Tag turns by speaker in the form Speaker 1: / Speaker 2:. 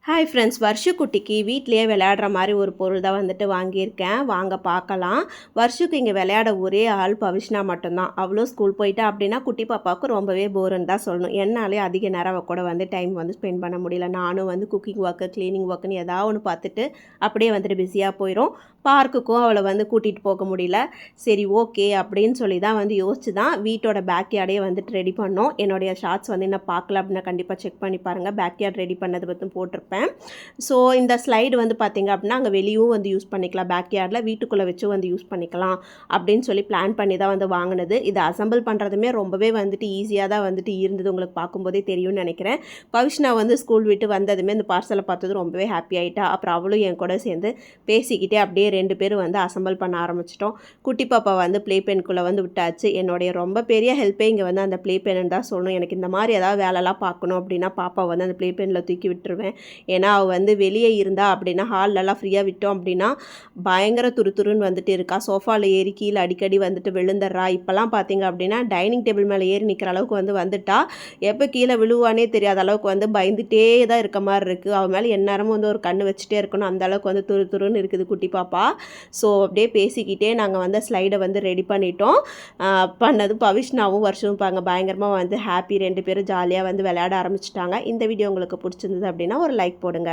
Speaker 1: Hi friends, வர்ஷுக்குட்டிக்கு வீட்லேயே விளையாடுற மாதிரி ஒரு பொருள் தான் வந்துட்டு வாங்கியிருக்கேன். வாங்க பார்க்கலாம். வர்ஷுக்கு இங்கே விளையாட ஒரே ஆள் பவிஷ்னா மட்டும்தான். அவளும் ஸ்கூல் போயிட்டா அப்படின்னா குட்டி பாப்பாவுக்கு ரொம்பவே போருன்னு தான் சொல்லணும். என்னாலே அதிக நேரம் அவள் கூட வந்து டைம் வந்து ஸ்பெண்ட் பண்ண முடியல. நானும் வந்து குக்கிங் ஒர்க்கு, க்ளீனிங் ஒர்க்குன்னு ஏதாவது ஒன்று பார்த்துட்டு அப்படியே வந்துட்டு பிஸியாக போயிடும். பார்க்குக்கும் அவளை வந்து கூட்டிகிட்டு போக முடியல. சரி ஓகே அப்படின்னு சொல்லி தான் வந்து யோசிச்சு தான் வீட்டோட பேக்யார்டே வந்துட்டு ரெடி பண்ணோம். என்னுடைய ஷார்ட்ஸ் வந்து இன்னும் பார்க்கல அப்படின்னா கண்டிப்பாக செக் பண்ணி பாருங்கள். பேக்யார்ட் ரெடி பண்ணது பற்றி போட்டிருப்பேன். ஸோ இந்த ஸ்லைடு வந்து பார்த்திங்க அப்படின்னா அங்கே வெளியும் வந்து யூஸ் பண்ணிக்கலாம், பேக்யார்டில் வீட்டுக்குள்ளே வச்சு வந்து யூஸ் பண்ணிக்கலாம் அப்படின்னு சொல்லி பிளான் பண்ணி தான் வந்து வாங்கினது. இதை அசம்பிள் பண்ணுறதுமே ரொம்பவே வந்துட்டு ஈஸியாக தான் வந்துட்டு இருந்தது. உங்களுக்கு பார்க்கும்போதே தெரியும்னு நினைக்கிறேன். பவிஷ்னா வந்து ஸ்கூல் விட்டு வந்ததுமே இந்த பார்சலை பார்த்தது ரொம்பவே ஹாப்பி ஆகிட்டா. அப்புறம் அவளும் என் கூட சேர்ந்து பேசிக்கிட்டே அப்படியே 2 பேரும் வந்து அசம்பிள் பண்ண ஆரம்பிச்சிட்டோம். குட்டி பாப்பா வந்து ப்ளே பென்குள்ளே வந்து விட்டாச்சு. என்னுடைய ரொம்ப பெரிய ஹெல்ப்பே இங்கே வந்து அந்த ப்ளே பென்னு தான் சொல்லணும். எனக்கு இந்த மாதிரி ஏதாவது வேலைலாம் பார்க்கணும் அப்படின்னா பாப்பா வந்து அந்த ப்ளே பெனில் தூக்கி விட்டுருவேன். ஏன்னா அவள் வந்து வெளியே இருந்தா அப்படின்னா ஹால்லலாம் ஃப்ரீயாக விட்டோம் அப்படின்னா பயங்கர துருத்துருன்னு வந்துட்டு இருக்கா. சோஃபாவில் ஏறி கீழே அடிக்கடி வந்துட்டு விழுந்துடுறா. இப்போல்லாம் பார்த்தீங்க அப்படின்னா டைனிங் டேபிள் மேலே ஏறி நிற்கிற அளவுக்கு வந்து வந்துட்டா. எப்போ கீழே விழுவானே தெரியாத அளவுக்கு வந்து பயந்துகிட்டே தான் இருக்க மாதிரி இருக்குது. அவள் மேலே எந்நேரமும் வந்து ஒரு கண்ணு வச்சுட்டே இருக்கணும், அந்த அளவுக்கு வந்து துருன்னு இருக்குது குட்டி பாப்பா. ஸோ அப்படியே பேசிக்கிட்டே நாங்கள் வந்து ஸ்லைடை வந்து ரெடி பண்ணிட்டோம். பண்ணது பவிஷ்னாவும் வருஷமும் பாங்க பயங்கரமாக வந்து ஹாப்பி. 2 பேரும் ஜாலியாக வந்து விளையாட ஆரம்பிச்சிட்டாங்க. இந்த வீடியோ உங்களுக்கு பிடிச்சிருந்தது அப்படின்னா ஒரு லைக் போடுங்க.